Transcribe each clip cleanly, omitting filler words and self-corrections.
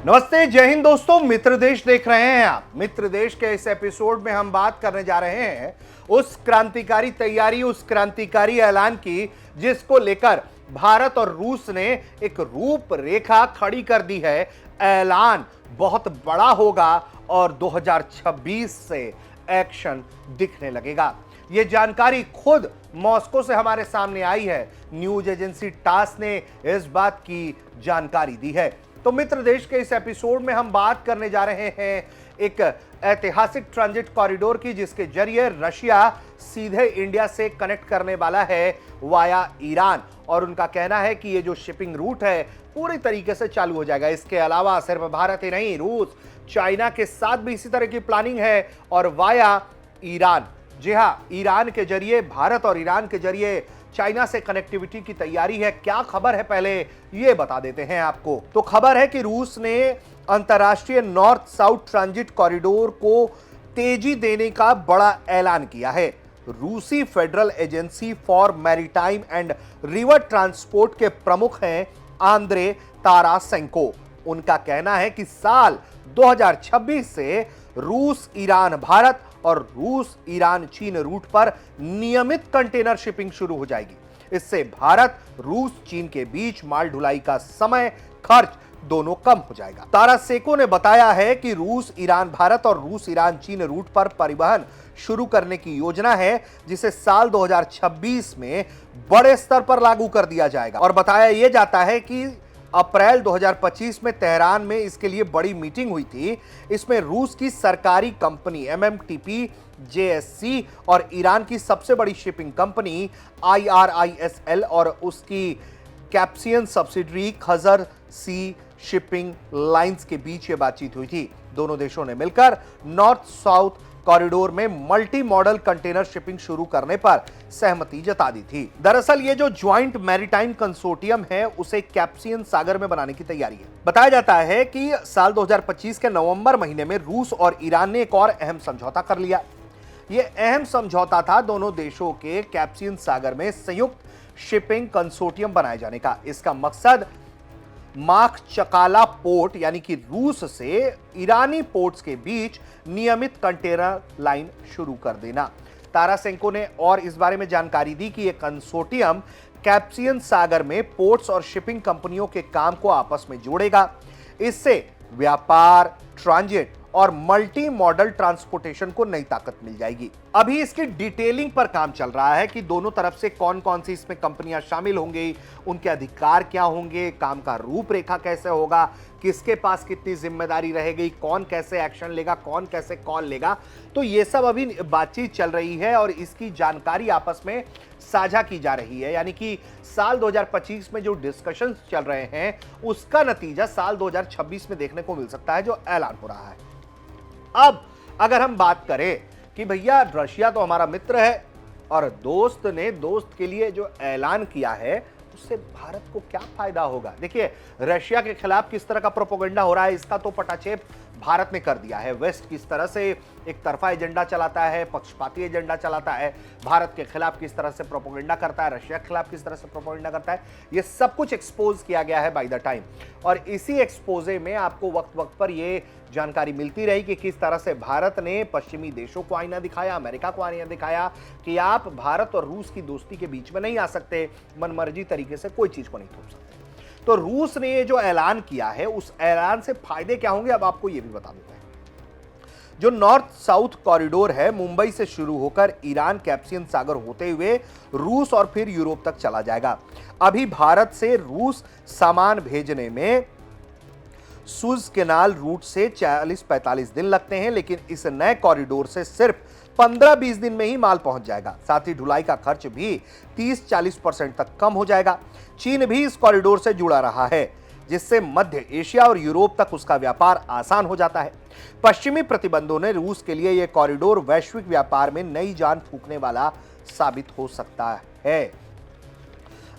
नमस्ते, जय हिंद दोस्तों। मित्र देश देख रहे हैं आप। मित्र देश के इस एपिसोड में हम बात करने जा रहे हैं उस क्रांतिकारी तैयारी, उस क्रांतिकारी ऐलान की जिसको लेकर भारत और रूस ने एक रूपरेखा खड़ी कर दी है। ऐलान बहुत बड़ा होगा और 2026 से एक्शन दिखने लगेगा। यह जानकारी खुद मॉस्को से हमारे सामने आई है। न्यूज एजेंसी टास ने इस बात की जानकारी दी है। तो मित्र देश के इस एपिसोड में हम बात करने जा रहे हैं एक ऐतिहासिक ट्रांजिट कॉरिडोर की, जिसके जरिए रशिया सीधे इंडिया से कनेक्ट करने वाला है वाया ईरान। और उनका कहना है कि ये जो शिपिंग रूट है पूरी तरीके से चालू हो जाएगा। इसके अलावा सिर्फ भारत ही नहीं, रूस, चाइना के साथ भी इसी तरह की प्लानिंग है। और वाया ईरान, जी हां, ईरान के जरिए, भारत और ईरान के जरिए चाइना से कनेक्टिविटी की तैयारी है। क्या खबर है पहले ये बता देते हैं आपको। तो खबर है कि रूस ने अंतरराष्ट्रीय नॉर्थ साउथ ट्रांजिट कॉरिडोर को तेजी देने का बड़ा ऐलान किया है। रूसी federal agency for maritime and river transport के प्रमुख हैं आंद्रे तारासेंको। उनका कहना है कि साल 2026 से रूस ईरान भारत और रूस ईरान चीन रूट पर नियमित कंटेनर शिपिंग शुरू हो जाएगी। इससे भारत, रूस, चीन के बीच माल ढुलाई का समय, खर्च दोनों कम हो जाएगा। तारासेको ने बताया है कि रूस ईरान भारत और रूस ईरान चीन रूट पर परिवहन शुरू करने की योजना है, जिसे साल 2026 में बड़े स्तर पर लागू कर दिया जाएगा। और बताया यह जाता है कि अप्रैल 2025 में तेहरान में इसके लिए बड़ी मीटिंग हुई थी। इसमें रूस की सरकारी कंपनी एमएमटीपी जेएससी और ईरान की सबसे बड़ी शिपिंग कंपनी आईआरआईएसएल और उसकी कैप्सियन सब्सिडरी खजर सी शिपिंग लाइंस के बीच ये बातचीत हुई थी। दोनों देशों ने मिलकर नॉर्थ साउथ कॉरिडोर में मल्टी मॉडल कंटेनर शिपिंग शुरू करने पर सहमति जता दी थी। दरअसल ये जो ज्वाइंट मैरीटाइम कंसोर्टियम है उसे कैप्सियन सागर में बनाने की तैयारी है। बताया जाता है कि साल 2025 के नवंबर महीने में रूस और ईरान ने एक और अहम समझौता कर लिया। यह अहम समझौता था दोनों देशों के कैप्सियन सागर में संयुक्त शिपिंग कंसोर्टियम बनाए जाने का। इसका मकसद माखचकाला पोर्ट यानी कि रूस से ईरानी पोर्ट्स के बीच नियमित कंटेनर लाइन शुरू कर देना। तारासेंको ने और इस बारे में जानकारी दी कि यह कंसोर्टियम कैप्सियन सागर में पोर्ट्स और शिपिंग कंपनियों के काम को आपस में जोड़ेगा। इससे व्यापार, ट्रांजिट और मल्टी मॉडल ट्रांसपोर्टेशन को नई ताकत मिल जाएगी। अभी इसकी डिटेलिंग पर काम चल रहा है कि दोनों तरफ से कौन कौन सी इसमें कंपनियां शामिल होंगी, उनके अधिकार क्या होंगे, काम का रूपरेखा कैसे होगा, किसके पास कितनी जिम्मेदारी रहेगी, कौन कैसे एक्शन लेगा, कौन कैसे कॉल लेगा। तो ये सब अभी बातचीत चल रही है और इसकी जानकारी आपस में साझा की जा रही है। यानी कि साल 2025 में जो डिस्कशंस चल रहे हैं उसका नतीजा साल 2026 में देखने को मिल सकता है, जो ऐलान हो रहा है। अब अगर हम बात करें कि भैया रशिया तो हमारा मित्र है और दोस्त ने दोस्त के लिए जो ऐलान किया है उससे भारत को क्या फायदा होगा। देखिए, रशिया के खिलाफ किस तरह का प्रोपेगेंडा हो रहा है इसका तो पटाक्षेप भारत ने कर दिया है। वेस्ट किस तरह से एक तरफा एजेंडा चलाता है, पक्षपाती एजेंडा चलाता है, भारत के खिलाफ किस तरह से प्रोपेगेंडा करता है, रशिया के खिलाफ किस तरह से प्रोपेगेंडा करता है, ये सब कुछ एक्सपोज किया गया है बाय द टाइम। और इसी एक्सपोजे में आपको वक्त वक्त पर ये जानकारी मिलती रही कि किस तरह से भारत ने पश्चिमी देशों को आईना दिखाया, अमेरिका को आईना दिखाया कि आप भारत और रूस की दोस्ती के बीच में नहीं आ सकते, मनमर्जी तरीके से कोई चीज को नहीं थोप सकते। तो रूस ने ये जो ऐलान किया है उस ऐलान से फायदे क्या होंगे, अब आपको ये भी बता देते हैं। जो नॉर्थ साउथ कॉरिडोर है मुंबई से शुरू होकर ईरान कैप्सियन सागर होते हुए रूस और फिर यूरोप तक चला जाएगा। अभी भारत से रूस सामान भेजने में सुएज कैनाल रूट से 40-45 दिन लगते हैं, लेकिन इस नए कॉरिडोर से सिर्फ 15-20 दिन में ही माल पहुंच जाएगा। साथ ही ढुलाई का खर्च भी 30-40% तक कम हो जाएगा। चीन भी इस कॉरिडोर से जुड़ा रहा है, जिससे मध्य एशिया और यूरोप तक उसका व्यापार आसान हो जाता है। पश्चिमी प्रतिबंधों ने रूस के लिए यह कॉरिडोर वैश्विक व्यापार में नई जान फूंकने वाला साबित हो सकता है।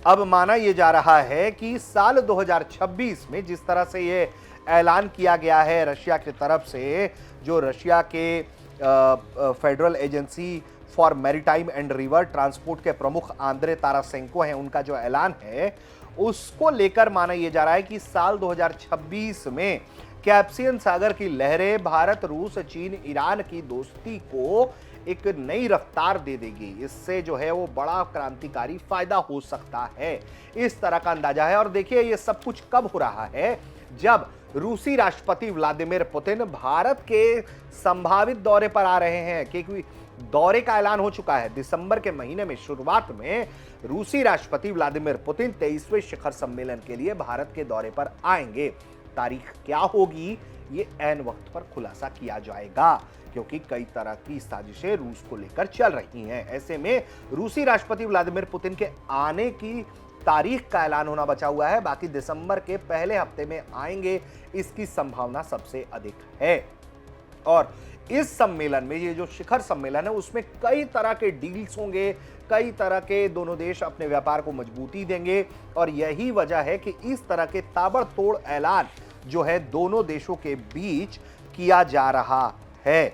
अब माना यह जा रहा है कि साल 2026 में जिस तरह से यह ऐलान किया गया है रशिया की तरफ से, जो रशिया के federal agency for maritime and river transport के प्रमुख आंद्रे तारासेंको हैं, उनका जो ऐलान है उसको लेकर माना यह जा रहा है कि साल 2026 में कैस्पियन सागर की लहरें भारत, रूस, चीन, ईरान की दोस्ती को एक नई रफ्तार दे देगी। इससे जो है वो बड़ा क्रांतिकारी फायदा हो सकता है, इस तरह का अंदाजा है। और देखिए ये सब कुछ कब हो रहा है, जब रूसी राष्ट्रपति व्लादिमीर पुतिन भारत के संभावित दौरे पर आ रहे हैं, क्योंकि दौरे का ऐलान हो चुका है। दिसंबर के महीने में शुरुआत में रूसी राष्ट्रपति व्लादिमीर पुतिन 23वें शिखर सम्मेलन के लिए भारत के दौरे पर आएंगे। तारीख क्या होगी ये ऐन वक्त पर खुलासा किया जाएगा, क्योंकि कई तरह की साजिशें रूस को लेकर चल रही हैं। ऐसे में रूसी राष्ट्रपति व्लादिमीर पुतिन के आने की तारीख का ऐलान होना बचा हुआ है। बाकी दिसंबर के पहले हफ्ते में आएंगे, इसकी संभावना सबसे अधिक है। और इस सम्मेलन में, ये जो शिखर सम्मेलन है, उसमें कई तरह के डील्स होंगे, कई तरह के दोनों देश अपने व्यापार को मजबूती देंगे। और यही वजह है कि इस तरह के ताबड़तोड़ ऐलान जो है दोनों देशों के बीच किया जा रहा है।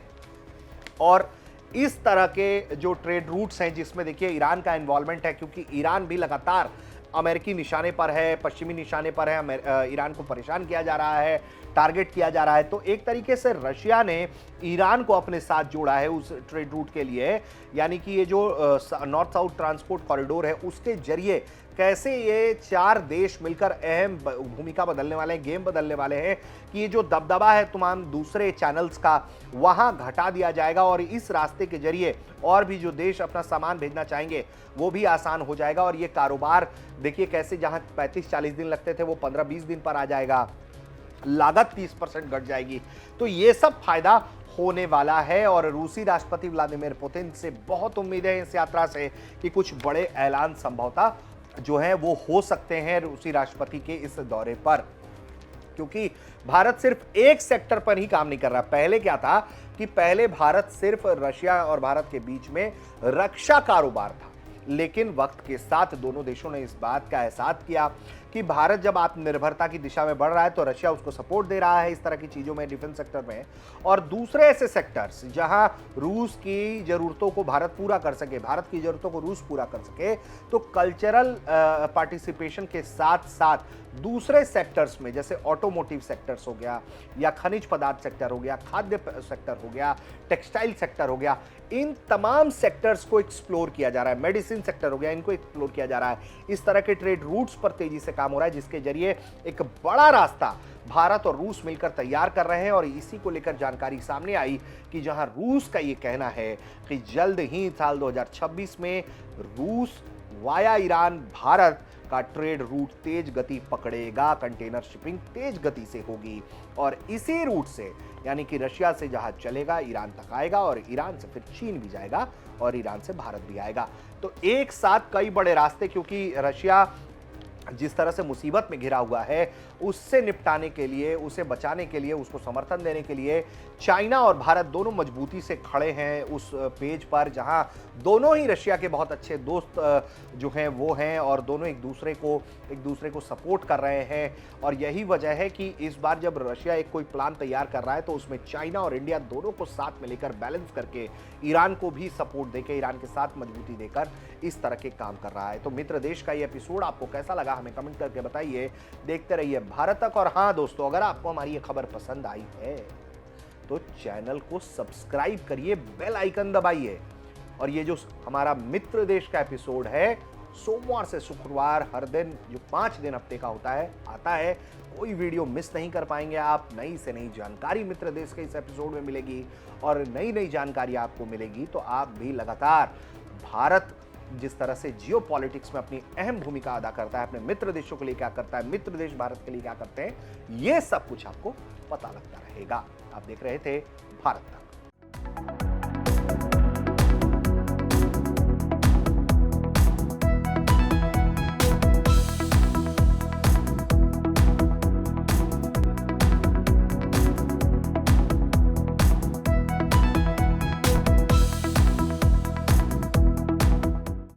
और इस तरह के जो ट्रेड रूट्स हैं, जिसमें देखिए ईरान का इन्वॉल्वमेंट है, क्योंकि ईरान भी लगातार अमेरिकी निशाने पर है, पश्चिमी निशाने पर है। ईरान को परेशान किया जा रहा है, टारगेट किया जा रहा है। तो एक तरीके से रशिया ने ईरान को अपने साथ जोड़ा है उस ट्रेड रूट के लिए, यानी कि ये जो नॉर्थ साउथ ट्रांसपोर्ट कॉरिडोर है, उसके जरिए कैसे ये चार देश मिलकर अहम भूमिका बदलने वाले हैं, गेम बदलने वाले हैं कि ये जो दबदबा है तमाम दूसरे चैनल्स का, वहां घटा दिया जाएगा। और इस रास्ते के जरिए और भी जो देश अपना सामान भेजना चाहेंगे वो भी आसान हो जाएगा। और ये कारोबार देखिए कैसे जहां 35-40 दिन लगते थे वो 15-20 दिन पर आ जाएगा, लागत 30% घट जाएगी। तो ये सब फायदा होने वाला है। और रूसी राष्ट्रपति व्लादिमीर पुतिन से बहुत उम्मीद है इस यात्रा से कि कुछ बड़े ऐलान संभवतः जो है वो हो सकते हैं रूसी राष्ट्रपति के इस दौरे पर, क्योंकि भारत सिर्फ एक सेक्टर पर ही काम नहीं कर रहा। पहले क्या था कि पहले भारत सिर्फ रशिया और भारत के बीच में रक्षा कारोबार था, लेकिन वक्त के साथ दोनों देशों ने इस बात का एहसास किया कि भारत जब आत्मनिर्भरता की दिशा में बढ़ रहा है तो रशिया उसको सपोर्ट दे रहा है इस तरह की चीजों में, डिफेंस सेक्टर में। और दूसरे ऐसे सेक्टर्स जहां रूस की जरूरतों को भारत पूरा कर सके, भारत की जरूरतों को रूस पूरा कर सके, तो कल्चरल पार्टिसिपेशन के साथ साथ दूसरे सेक्टर्स में, जैसे ऑटोमोटिव सेक्टर्स हो गया, या खनिज पदार्थ सेक्टर हो गया, खाद्य सेक्टर हो गया, टेक्सटाइल सेक्टर हो गया, इन तमाम सेक्टर्स को एक्सप्लोर किया जा रहा है। मेडिसिन सेक्टर हो गया, इनको एक्सप्लोर किया जा रहा है। इस तरह के ट्रेड रूट्स पर तेजी से काम हो रहा है, जिसके जरिए एक बड़ा रास्ता भारत और रूस मिलकर तैयार कर रहे हैं। और इसी को लेकर जानकारी सामने आई कि जहां रूस का ये कहना है कि जल्द ही साल 2026 में रूस वाया ईरान भारत का ट्रेड रूट तेज गति पकड़ेगा, कंटेनर शिपिंग तेज गति से होगी। और इसी रूट से, यानी कि रशिया से जहाज चलेगा, ईरान तक आएगा, और ईरान से फिर चीन भी जाएगा, और ईरान से भारत भी आएगा। तो एक साथ कई बड़े रास्ते, क्योंकि रशिया जिस तरह से मुसीबत में घिरा हुआ है, उससे निपटाने के लिए, उसे बचाने के लिए, उसको समर्थन देने के लिए चाइना और भारत दोनों मजबूती से खड़े हैं उस पेज पर, जहां दोनों ही रशिया के बहुत अच्छे दोस्त जो हैं वो हैं, और दोनों एक दूसरे को सपोर्ट कर रहे हैं। और यही वजह है कि इस बार जब रशिया एक कोई प्लान तैयार कर रहा है तो उसमें चाइना और इंडिया दोनों को साथ में लेकर, बैलेंस करके, ईरान को भी सपोर्ट देकर, ईरान के साथ मजबूती देकर इस तरह के काम कर रहा है। तो मित्र देश का ये एपिसोड आपको कैसा लगा हमें कमेंट करके बताइए। देखते रहिए भारत तक। और हाँ दोस्तों, अगर आपको हमारी ये खबर पसंद आई है तो चैनल को सब्सक्राइब करिए, बेल आइकन दबाइए। और ये जो हमारा मित्र देश का एपिसोड है, सोमवार से शुक्रवार हर दिन जो 5 दिन हफ्ते का होता है, आता है। कोई वीडियो मिस नहीं कर पाएंगे आप। नई से नई जानकारी मित्र देश के इस एपिसोड में मिलेगी, और नई नई जानकारी आपको मिलेगी। तो आप भी लगातार भारत जिस तरह से जियो पॉलिटिक्स में अपनी अहम भूमिका अदा करता है, अपने मित्र देशों के लिए क्या करता है, मित्र देश भारत के लिए क्या करते हैं, ये सब कुछ आपको पता लगता रहेगा। आप देख रहे थे भारत तक।